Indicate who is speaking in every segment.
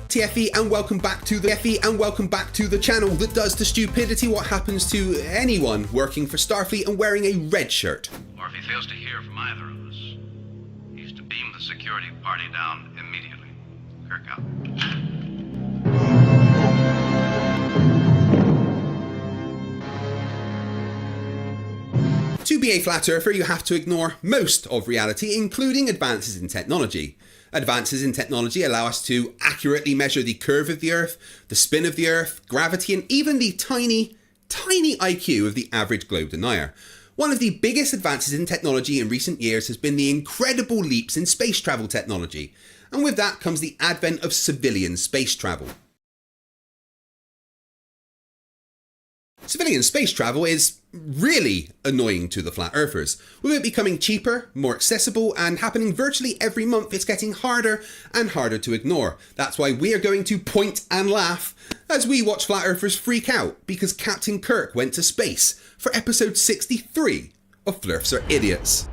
Speaker 1: FTFE and welcome back to the channel that does to stupidity what happens to anyone working for Starfleet and wearing a red shirt.
Speaker 2: Or if he fails to hear from either of us, he's to beam the security party down immediately. Kirk out.
Speaker 1: To be a flat earther, you have to ignore most of reality, including advances in technology. Advances in technology allow us to accurately measure the curve of the Earth, the spin of the Earth, gravity, and even the tiny IQ of the average globe denier. One of the biggest advances in technology in recent years has been the incredible leaps in space travel technology, and with that comes the advent of civilian space travel. Civilian space travel is really annoying to the flat earthers. With it becoming cheaper, more accessible, and happening virtually every month, it's getting harder and harder to ignore. That's why we are going to point and laugh as we watch flat earthers freak out because Captain Kirk went to space for episode 63 of Flerfs Are Idiots.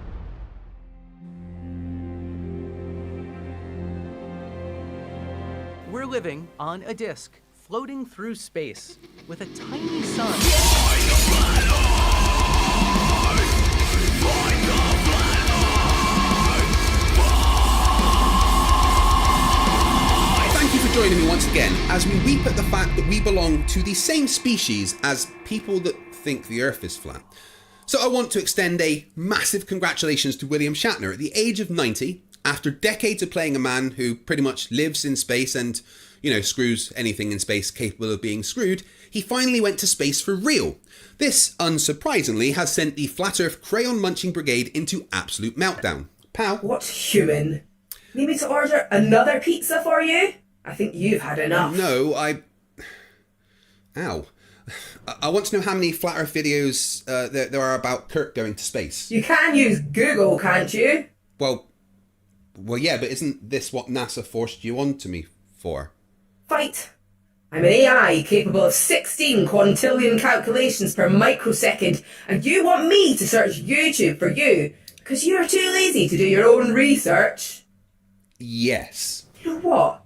Speaker 3: We're living on a disk, floating through space, with a tiny sun.
Speaker 1: Thank you for joining me once again as we weep at the fact that we belong to the same species as people that think the Earth is flat. So I want to extend a massive congratulations to William Shatner at the age of 90, after decades of playing a man who pretty much lives in space and, screws anything in space capable of being screwed. He finally went to space for real. This, unsurprisingly, has sent the Flat Earth Crayon Munching Brigade into absolute meltdown. Pal?
Speaker 4: What's human? Need me to order another pizza for you? I think you've had enough.
Speaker 1: No, Ow. I want to know how many Flat Earth videos there are about Kirk going to space.
Speaker 4: You can use Google, can't you?
Speaker 1: Well, yeah, but isn't this what NASA forced you onto me for?
Speaker 4: Fight. I'm an AI capable of 16 quintillion calculations per microsecond, and you want me to search YouTube for you because you're too lazy to do your own research?
Speaker 1: Yes.
Speaker 4: You know what?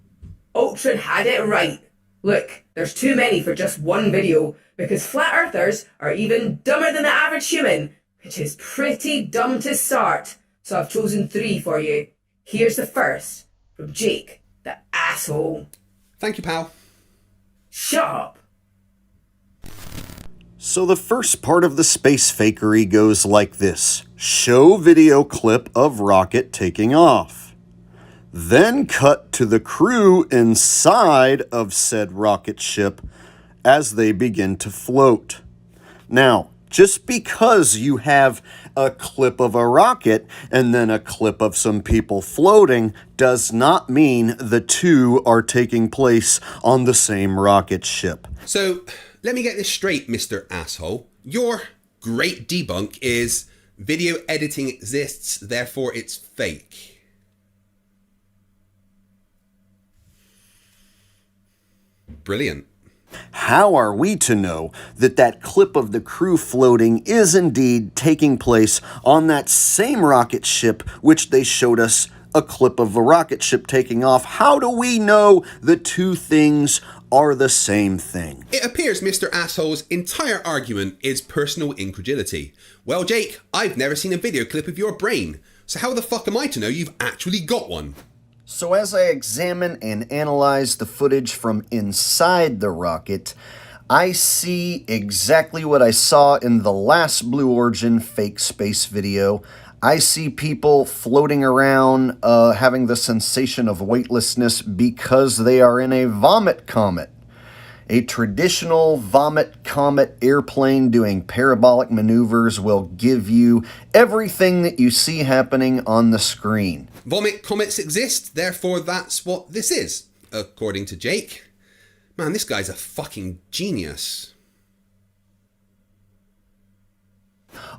Speaker 4: Ultron had it right. Look, there's too many for just one video because flat earthers are even dumber than the average human, which is pretty dumb to start. So I've chosen 3 for you. Here's the first, from Jake, the asshole.
Speaker 1: Thank you, pal.
Speaker 4: Shut up.
Speaker 5: So the first part of the space fakery goes like this. Show video clip of rocket taking off. Then cut to the crew inside of said rocket ship as they begin to float. Now, just because you have a clip of a rocket and then a clip of some people floating does not mean the two are taking place on the same rocket ship.
Speaker 1: So, let me get this straight, Mr. Asshole. Your great debunk is video editing exists, therefore it's fake. Brilliant.
Speaker 5: How are we to know that that clip of the crew floating is indeed taking place on that same rocket ship which they showed us a clip of a rocket ship taking off? How do we know the two things are the same thing?
Speaker 1: It appears Mr. Asshole's entire argument is personal incredulity. Well, Jake, I've never seen a video clip of your brain, so how the fuck am I to know you've actually got one?
Speaker 5: So as I examine and analyze the footage from inside the rocket, I see exactly what I saw in the last Blue Origin fake space video. I see people floating around, having the sensation of weightlessness because they are in a vomit comet. A traditional vomit comet airplane doing parabolic maneuvers will give you everything that you see happening on the screen.
Speaker 1: Vomit comets exist, therefore that's what this is, according to Jake. Man, this guy's a fucking genius.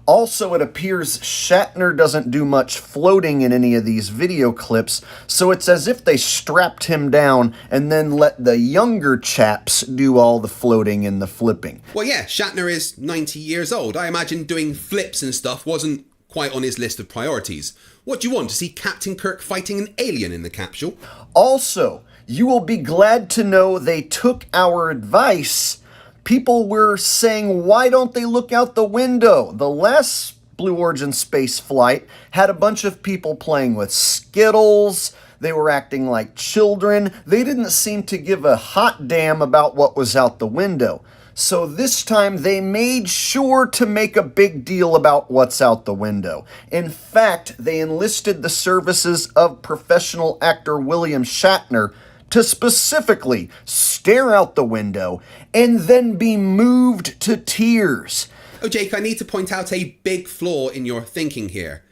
Speaker 5: Also, it appears Shatner doesn't do much floating in any of these video clips, so it's as if they strapped him down and then let the younger chaps do all the floating and the flipping.
Speaker 1: Well, yeah, Shatner is 90 years old. I imagine doing flips and stuff wasn't quite on his list of priorities. What do you want, to see Captain Kirk fighting an alien in the capsule?
Speaker 5: Also, You will be glad to know they took our advice. People were saying, why don't they look out the window? The last Blue Origin space flight had a bunch of people playing with Skittles. They were acting like children. They didn't seem to give a hot damn about what was out the window. So this time they made sure to make a big deal about what's out the window. In fact, they enlisted the services of professional actor William Shatner to specifically stare out the window and then be moved to tears.
Speaker 1: Oh, Jake, I need to point out a big flaw in your thinking here.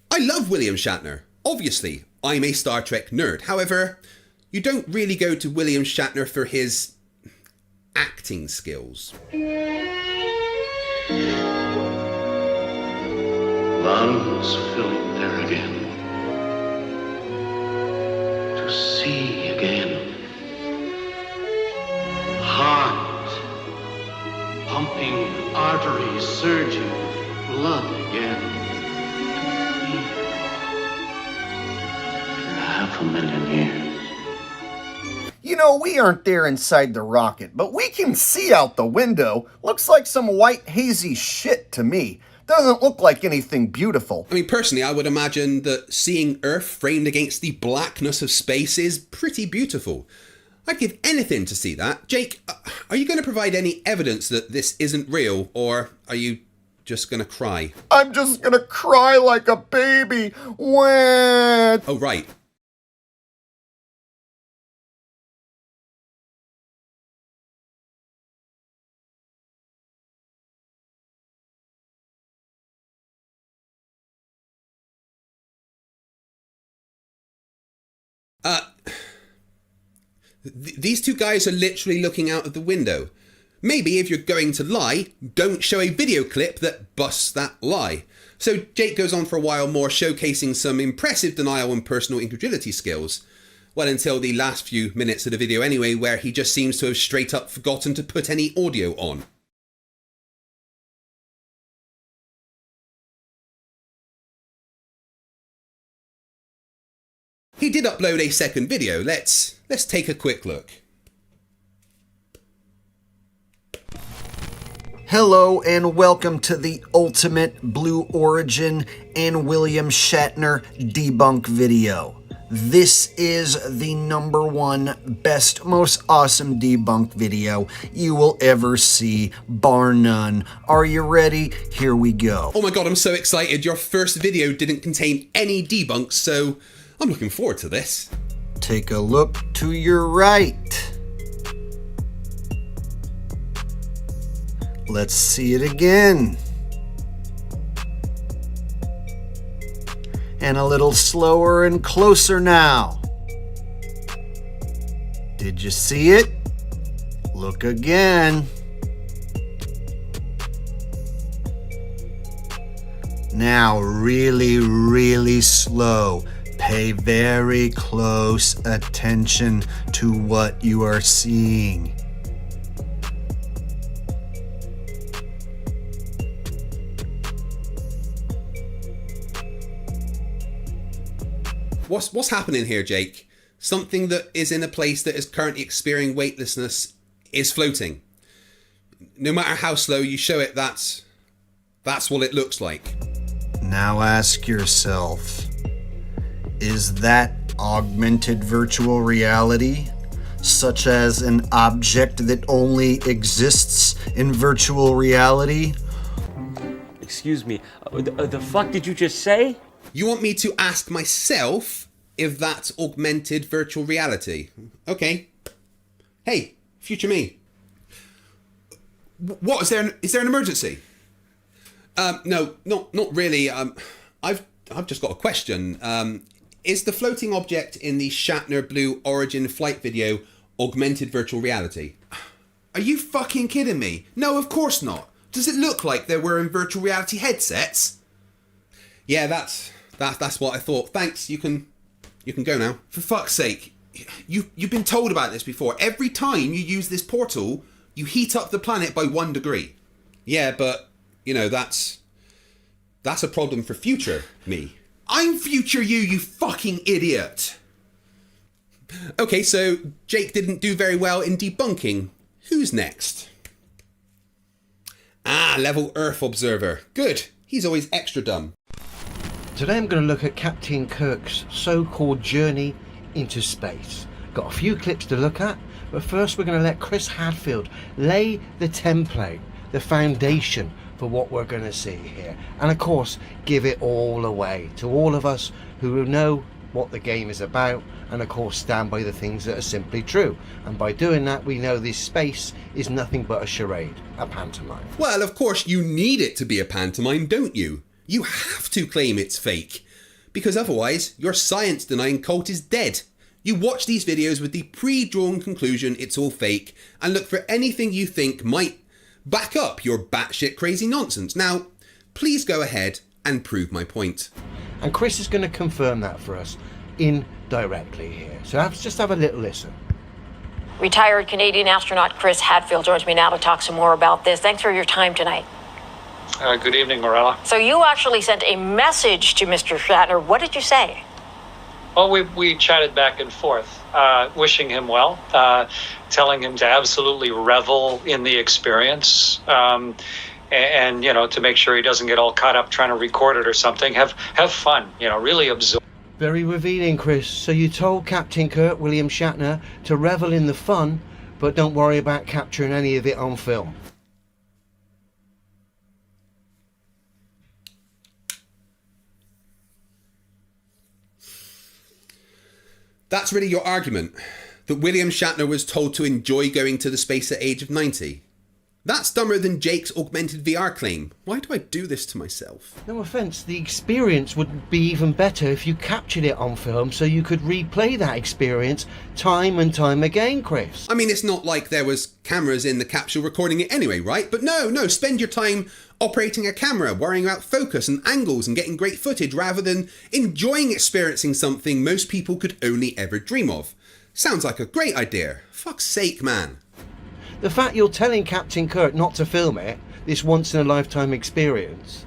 Speaker 1: I love William Shatner. Obviously, I'm a Star Trek nerd. However, you don't really go to William Shatner for his acting skills.
Speaker 2: Lungs filling there again. To see again. Heart pumping, arteries surging, blood again. To feel. For 500,000 years.
Speaker 5: You know, we aren't there inside the rocket, but we can see out the window. Looks like some white hazy shit to me. Doesn't look like anything beautiful.
Speaker 1: I mean, personally, I would imagine that seeing Earth framed against the blackness of space is pretty beautiful. I'd give anything to see that. Jake, are you going to provide any evidence that this isn't real, or are you just going to cry?
Speaker 5: I'm just gonna cry like a baby. When?
Speaker 1: Oh, right. These two guys are literally looking out of the window. Maybe if you're going to lie, don't show a video clip that busts that lie. So Jake goes on for a while more, showcasing some impressive denial and personal incredulity skills. Well, until the last few minutes of the video anyway, where he just seems to have straight up forgotten to put any audio on. He did upload a second video. Let's take a quick look.
Speaker 5: Hello and welcome to the ultimate Blue Origin and William Shatner debunk video. This is the #1 best, most awesome debunk video you will ever see, bar none. Are you ready? Here we go.
Speaker 1: Oh my god, I'm so excited. Your first video didn't contain any debunks, so I'm looking forward to this.
Speaker 5: Take a look to your right. Let's see it again. And a little slower and closer now. Did you see it? Look again. Now really, really slow. Pay very close attention to what you are seeing.
Speaker 1: What's happening here, Jake? Something that is in a place that is currently experiencing weightlessness is floating. No matter how slow you show it, that's what it looks like.
Speaker 5: Now ask yourself, is that augmented virtual reality? Such as an object that only exists in virtual reality?
Speaker 6: Excuse me, the fuck did you just say?
Speaker 1: You want me to ask myself if that's augmented virtual reality? Okay. Hey, future me. What, is there an emergency? No, not really. I've just got a question. Is the floating object in the Shatner Blue Origin flight video augmented virtual reality? Are you fucking kidding me? No, of course not. Does it look like they're wearing virtual reality headsets? Yeah, that's what I thought. Thanks, you can go now. For fuck's sake, you've been told about this before. Every time you use this portal, you heat up the planet by 1 degree. Yeah, but you know that's a problem for future me. I'm future you fucking idiot. Okay, so Jake didn't do very well in debunking. Who's next? Ah, level Earth Observer. Good. He's always extra dumb.
Speaker 7: Today I'm going to look at Captain Kirk's so-called journey into space. Got a few clips to look at, but first we're going to let Chris Hadfield lay the template, the foundation for what we're going to see here. And of course, give it all away to all of us who know what the game is about, and of course stand by the things that are simply true. And by doing that, we know this space is nothing but a charade, a pantomime.
Speaker 1: Well, of course you need it to be a pantomime, don't you? You have to claim it's fake, because otherwise your science-denying cult is dead. You watch these videos with the pre-drawn conclusion it's all fake, and look for anything you think might back up your batshit crazy nonsense. Now, please go ahead and prove my point.
Speaker 7: And Chris is going to confirm that for us indirectly here. So just have a little listen.
Speaker 8: Retired Canadian astronaut Chris Hadfield joins me now to talk some more about this. Thanks for your time tonight.
Speaker 9: Good evening, Morella.
Speaker 8: So you actually sent a message to Mr. Shatner. What did you say?
Speaker 9: Well, we chatted back and forth, wishing him well, telling him to absolutely revel in the experience, and you know, to make sure he doesn't get all caught up trying to record it or something. Have fun, you know, really absorb.
Speaker 7: Very revealing, Chris. So you told Captain Kirk, William Shatner, to revel in the fun, but don't worry about capturing any of it on film.
Speaker 1: That's really your argument? That William Shatner was told to enjoy going to the space at age of 90? That's dumber than Jake's augmented VR claim. Why do I do this to myself?
Speaker 7: No offence, the experience would be even better if you captured it on film so you could replay that experience time and time again, Chris.
Speaker 1: I mean, it's not like there was cameras in the capsule recording it anyway, right? But no, spend your time operating a camera, worrying about focus and angles and getting great footage rather than enjoying experiencing something most people could only ever dream of. Sounds like a great idea. Fuck's sake, man.
Speaker 7: The fact you're telling Captain Kirk not to film it, this once-in-a-lifetime experience,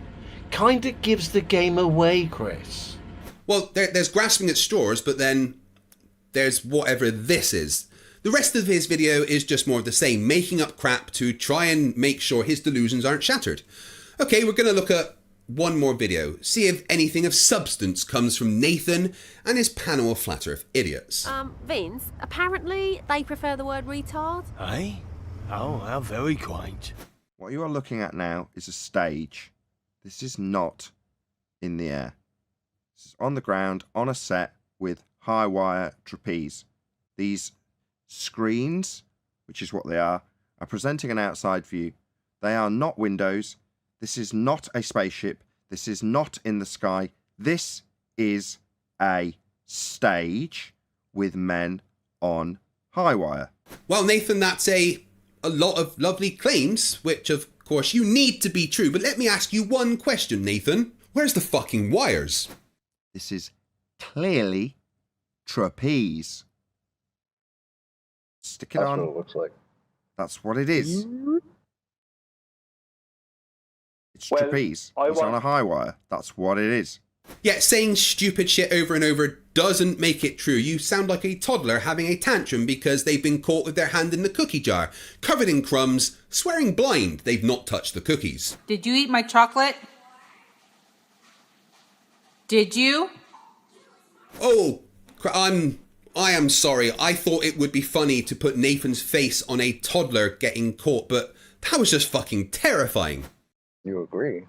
Speaker 7: kinda gives the game away, Chris.
Speaker 1: Well, there's grasping at straws, but then there's whatever this is. The rest of his video is just more of the same, making up crap to try and make sure his delusions aren't shattered. Okay, we're going to look at one more video, see if anything of substance comes from Nathan and his panel of Flat Earth idiots.
Speaker 10: Vince, apparently they prefer the word retard.
Speaker 11: Eh? Oh, how very quaint.
Speaker 5: What you are looking at now is a stage. This is not in the air. This is on the ground, on a set with high wire trapeze. These screens, which is what they are presenting an outside view. They are not windows. This is not a spaceship. This is not in the sky. This is a stage with men on high wire.
Speaker 1: Well, Nathan, that's a lot of lovely claims, which of course you need to be true. But let me ask you one question, Nathan. Where's the fucking wires?
Speaker 5: This is clearly trapeze. Stick it on.
Speaker 12: That's what it looks like.
Speaker 5: That's what it is. It's
Speaker 12: Well,
Speaker 5: trapeze. It's on a high wire. That's what it is.
Speaker 1: Yet saying stupid shit over and over doesn't make it true. You sound like a toddler having a tantrum because they've been caught with their hand in the cookie jar, covered in crumbs, swearing blind they've not touched the cookies.
Speaker 13: Did you eat my chocolate? Did you?
Speaker 1: Oh, I am sorry. I thought it would be funny to put Nathan's face on a toddler getting caught, but that was just fucking terrifying.
Speaker 12: You agree?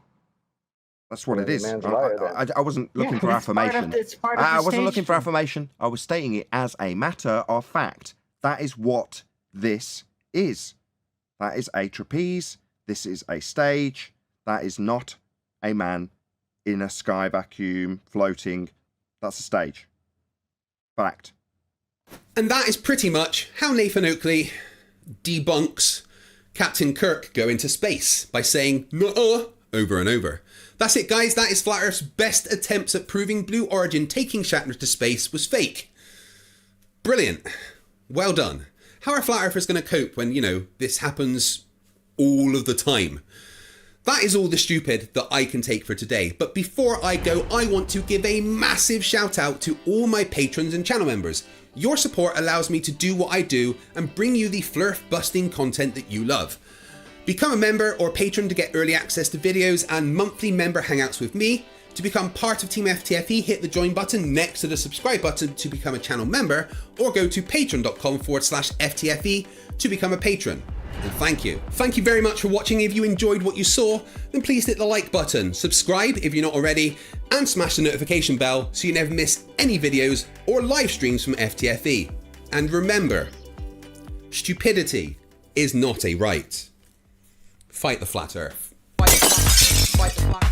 Speaker 5: That's what it is.
Speaker 12: I
Speaker 5: wasn't looking for affirmation. I wasn't looking for affirmation. I was stating it as a matter of fact. That is what this is. That is a trapeze. This is a stage. That is not a man in a sky vacuum floating. That's a stage. Fact.
Speaker 1: And that is pretty much how Nathan Oakley debunks Captain Kirk go into space by saying "nuh-uh" over and over. That's it, guys. That is Flat Earth's best attempts at proving Blue Origin taking Shatner to space was fake. Brilliant. Well done. How are Flat Earthers going to cope when, this happens all of the time? That is all the stupid that I can take for today. But before I go, I want to give a massive shout out to all my patrons and channel members. Your support allows me to do what I do and bring you the Flerf busting content that you love. Become a member or patron to get early access to videos and monthly member hangouts with me. To become part of Team FTFE, hit the join button next to the subscribe button to become a channel member, or go to patreon.com/FTFE to become a patron. And thank you. Thank you very much for watching. If you enjoyed what you saw, then please hit the like button, subscribe if you're not already, and smash the notification bell so you never miss any videos or live streams from FTFE. And remember, stupidity is not a right. Fight the flat earth.
Speaker 3: Fight the flat.